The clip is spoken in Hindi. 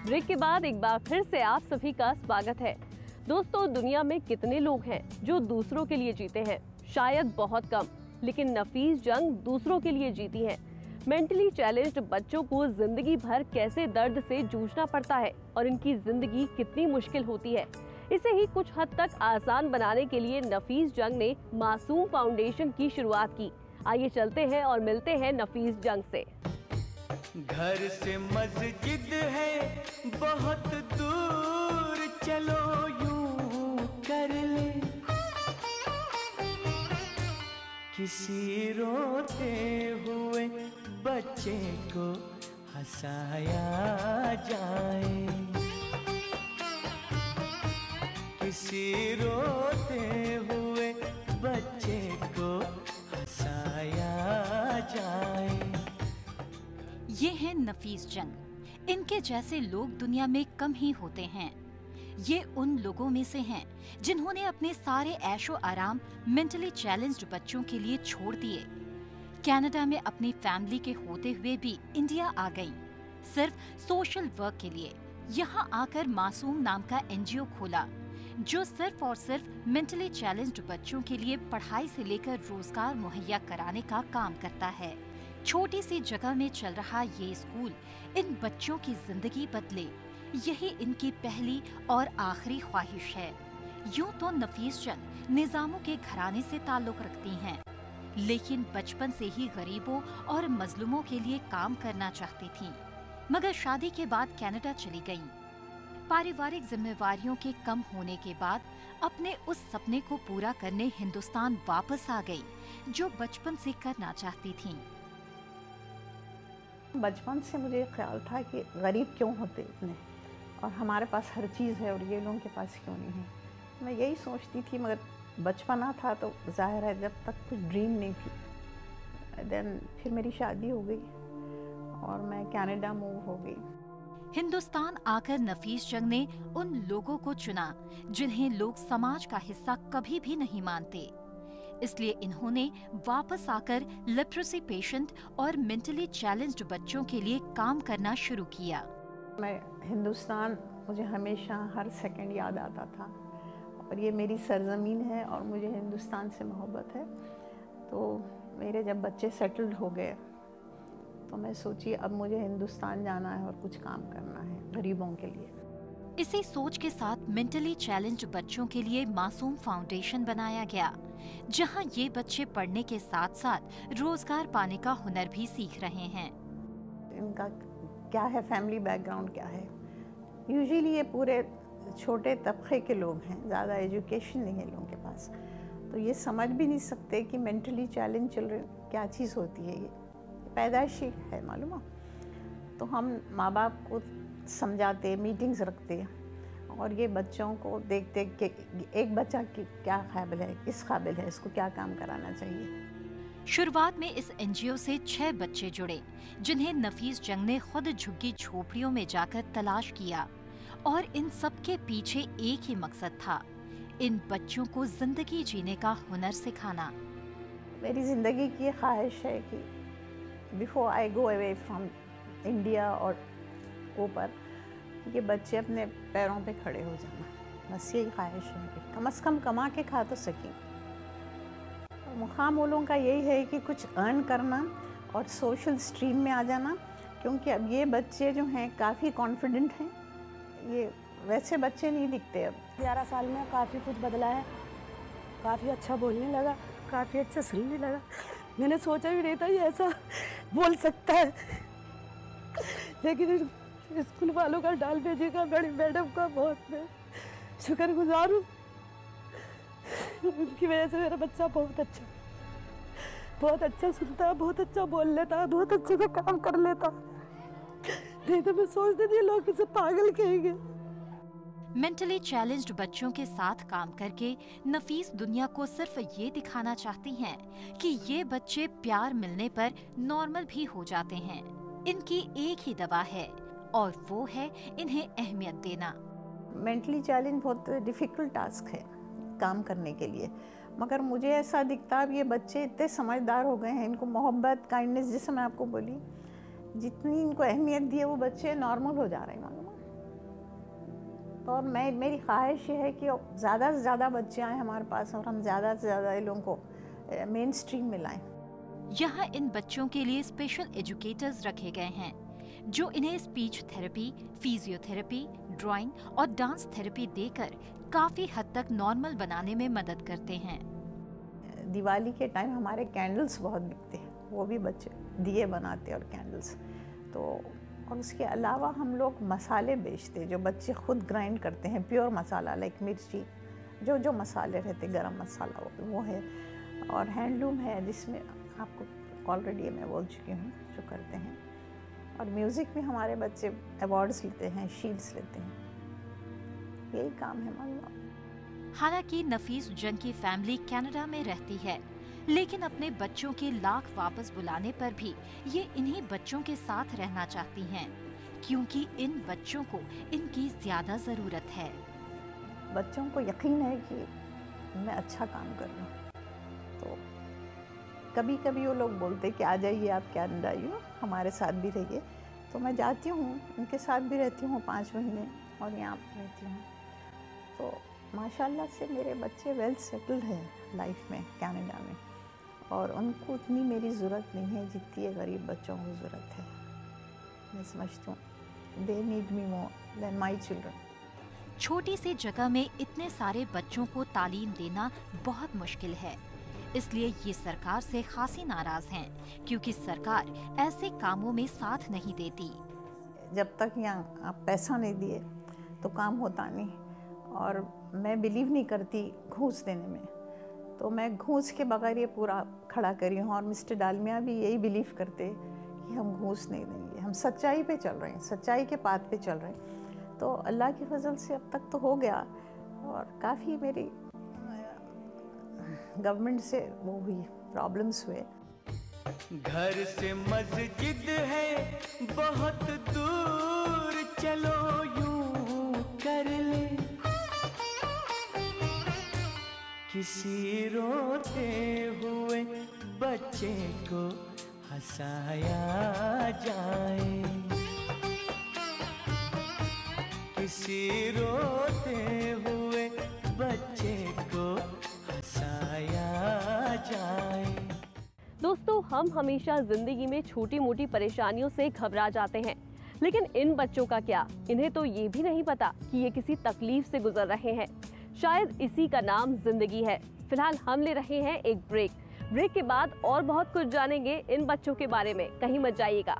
ब्रेक के बाद एक बार फिर से आप सभी का स्वागत है। दोस्तों, दुनिया में कितने लोग हैं जो दूसरों के लिए जीते हैं? शायद बहुत कम, लेकिन नफीस जंग दूसरों के लिए जीती हैं। मेंटली चैलेंज्ड बच्चों को जिंदगी भर कैसे दर्द से जूझना पड़ता है और इनकी जिंदगी कितनी मुश्किल होती है, इसे ही कुछ हद तक आसान बनाने के लिए नफीस जंग ने मासूम फाउंडेशन की शुरुआत की। आइए चलते हैं और मिलते हैं नफीस जंग से। घर से मस्जिद है बहुत दूर, चलो यूं कर ले। किसी रोते हुए बच्चे को हंसाया जाए, किसी रोते हुए बच्चे को हंसाया जाए। ये है नफीस जंग। इनके जैसे लोग दुनिया में कम ही होते हैं। ये उन लोगों में से हैं जिन्होंने अपने सारे ऐशो आराम मेंटली चैलेंज्ड बच्चों के लिए छोड़ दिए। कनाडा में अपनी फैमिली के होते हुए भी इंडिया आ गईं, सिर्फ सोशल वर्क के लिए। यहाँ आकर मासूम नाम का एनजीओ खोला जो सिर्फ और सिर्फ मेंटली चैलेंज्ड बच्चों के लिए पढ़ाई से लेकर रोजगार मुहैया कराने का काम करता है। छोटी सी जगह में चल रहा ये स्कूल इन बच्चों की जिंदगी बदले, यही इनकी पहली और आखिरी ख्वाहिश है। यूं तो नफीस जंग निजामों के घराने से ताल्लुक रखती हैं, लेकिन बचपन से ही गरीबों और मजलूमों के लिए काम करना चाहती थीं। मगर शादी के बाद कनाडा चली गईं। पारिवारिक जिम्मेवारियों के कम होने के बाद अपने उस सपने को पूरा करने हिंदुस्तान वापस आ गई जो बचपन से करना चाहती थीं। बचपन से मुझे ख्याल था कि गरीब क्यों होते इतने, और हमारे पास हर चीज़ है और ये लोगों के पास क्यों नहीं है। मैं यही सोचती थी, मगर बचपना था तो जाहिर है जब तक कुछ ड्रीम नहीं थी। देन फिर मेरी शादी हो गई और मैं कनाडा मूव हो गई। हिंदुस्तान आकर नफीस जंग ने उन लोगों को चुना जिन्हें लोग समाज का हिस्सा कभी भी नहीं मानते। इसलिए इन्होंने वापस आकर लिटरेसी पेशेंट और मेंटली चैलेंज्ड बच्चों के लिए काम करना शुरू किया। मैं हिंदुस्तान मुझे हमेशा हर सेकंड याद आता था, और ये मेरी सरजमीन है और मुझे हिंदुस्तान से मोहब्बत है। तो मेरे जब बच्चे सेटल्ड हो गए तो मैं सोची अब मुझे हिंदुस्तान जाना है और कुछ काम करना है गरीबों के लिए। इसी सोच के साथ मेंटली चैलेंज्ड बच्चों के लिए मासूम फाउंडेशन बनाया गया, जहां ये बच्चे पढ़ने के साथ साथ रोजगार पाने का हुनर भी सीख रहे हैं। इनका क्या है, फैमिली बैकग्राउंड क्या है। यूजुअली ये पूरे छोटे तबके के लोग हैं, ज़्यादा एजुकेशन नहीं है लोगों के पास, तो ये समझ भी नहीं सकते कि मेंटली चैलेंज चिल्ड्रन क्या चीज़ होती है। ये पैदाइशी है, मालूम है। तो हम माँ बाप को समझाते, मीटिंग्स रखते, और ये बच्चों को देख देख के एक बच्चा की क्या काबिल है, किस काबिल है, इसको क्या काम कराना चाहिए। शुरुआत में इस एनजीओ से 6 बच्चे जुड़े, जिन्हें नफीस जंग ने खुद झुग्गी झोपड़ियों में जाकर तलाश किया, और इन सब के पीछे एक ही मकसद था, इन बच्चों को जिंदगी जीने का हुनर सिखाना। मेरी जिंदगी की ख्वाहिश है कि before I go away from India और ऊपर, ये बच्चे अपने पैरों पे खड़े हो जाना, बस यही ख्वाहिश है। कम से कम कमा के खा तो सकें। मुकाम वालों का यही है कि कुछ अर्न करना और सोशल स्ट्रीम में आ जाना, क्योंकि अब ये बच्चे जो हैं काफ़ी कॉन्फिडेंट हैं। ये वैसे बच्चे नहीं दिखते अब। 11 साल में काफ़ी कुछ बदला है, काफ़ी अच्छा बोलने लगा, काफ़ी अच्छा सुनने लगा। मैंने सोचा भी नहीं था ये ऐसा बोल सकता है, लेकिन स्कूल वालों का डाल भेजेगा, बड़ी मैडम का बहुत मैं शुक्रगुजार हूँ। उनकी वजह से मेरा बच्चा बहुत अच्छा सुनता है, बहुत अच्छा बोल लेता है, बहुत अच्छे से काम कर लेता। नहीं तो मैं सोचती थी लोग इसे पागल कहेंगे। मेंटली चैलेंज्ड बच्चों के साथ काम करके नफीस दुनिया को सिर्फ ये दिखाना चाहती हैं कि ये बच्चे प्यार मिलने पर नॉर्मल भी हो जाते हैं। इनकी एक ही दवा है, और वो है इन्हें अहमियत देना। मेंटली चैलेंज बहुत डिफ़िकल्ट टास्क है काम करने के लिए, मगर मुझे ऐसा दिखता है अब ये बच्चे इतने समझदार हो गए हैं, इनको मोहब्बत, काइंडनेस, जैसे मैं आपको बोली, जितनी इनको अहमियत दी है वो बच्चे नॉर्मल हो जा रहे हैं। मालूम है, तो और मेरी ख्वाहिश ये है कि ज़्यादा से ज़्यादा बच्चे आएँ हमारे पास और हम ज़्यादा से ज़्यादा इन लोगों को मेन स्ट्रीम में लाएँ। यहाँ इन बच्चों के लिए स्पेशल एजुकेटर्स रखे गए हैं जो इन्हें स्पीच थेरेपी, फिजियोथेरेपी, ड्राइंग और डांस थेरेपी देकर काफी हद तक नॉर्मल बनाने में मदद करते हैं। दिवाली के टाइम हमारे कैंडल्स बहुत बिकते हैं, वो भी बच्चे दिए बनाते हैं और कैंडल्स। तो और उसके अलावा हम लोग मसाले बेचते हैं जो बच्चे खुद ग्राइंड करते हैं, प्योर मसाला लाइक मिर्ची, जो मसाले रहते, गरम मसाला वो है। और हैंडलूम है जिसमें आपको ऑलरेडी मैं बोल चुकी हूँ जो करते हैं। और म्यूज़िक में हमारे बच्चे अवार्ड्स लेते हैं, शील्ड्स लेते हैं, यही काम है हमारा। हालांकि नफीस जंग की फैमिली कनाडा में रहती है, लेकिन अपने बच्चों के लाख वापस बुलाने पर भी ये इन्हीं बच्चों के साथ रहना चाहती हैं, क्योंकि इन बच्चों को इनकी ज्यादा जरूरत है। बच्चों को यकीन है कि मैं अच्छा काम कर रही हूँ। तो कभी कभी वो लोग बोलते कि आ जाइए आप कनाडा, हमारे साथ भी रहिए। तो मैं जाती हूँ, उनके साथ भी रहती हूँ 5 महीने और यहाँ पर रहती हूँ। तो माशाल्लाह से मेरे बच्चे वेल सेटल्ड हैं लाइफ में कनाडा में, और उनको उतनी मेरी ज़रूरत नहीं है जितनी गरीब बच्चों को ज़रूरत है। मैं समझती हूँ they need me more than my children. छोटी सी जगह में इतने सारे बच्चों को तालीम देना बहुत मुश्किल है, इसलिए ये सरकार से खासी नाराज हैं, क्योंकि सरकार ऐसे कामों में साथ नहीं देती। जब तक यहाँ आप पैसा नहीं दिए तो काम होता नहीं, और मैं बिलीव नहीं करती घूस देने में। तो मैं घूस के बगैर ये पूरा खड़ा करी हूँ, और मिस्टर डालमिया भी यही बिलीव करते कि हम घूस नहीं देंगे, हम सच्चाई पे चल रहे हैं, सच्चाई के पाथ पे चल रहे हैं। तो अल्लाह की फजल से अब तक तो हो गया, और काफ़ी मेरी गवर्नमेंट से वो हुई, प्रॉब्लम्स हुए। घर से मस्जिद है बहुत दूर, चलो यूं कर ले। किसी रोते हुए बच्चे को हंसाया जाए, किसी रोते हुए बच्चे को हंसाया जाए। दोस्तों, हम हमेशा जिंदगी में छोटी मोटी परेशानियों से घबरा जाते हैं, लेकिन इन बच्चों का क्या? इन्हें तो ये भी नहीं पता कि ये किसी तकलीफ से गुजर रहे हैं। शायद इसी का नाम जिंदगी है। फिलहाल हम ले रहे हैं एक ब्रेक के बाद और बहुत कुछ जानेंगे इन बच्चों के बारे में। कहीं मत जाइएगा।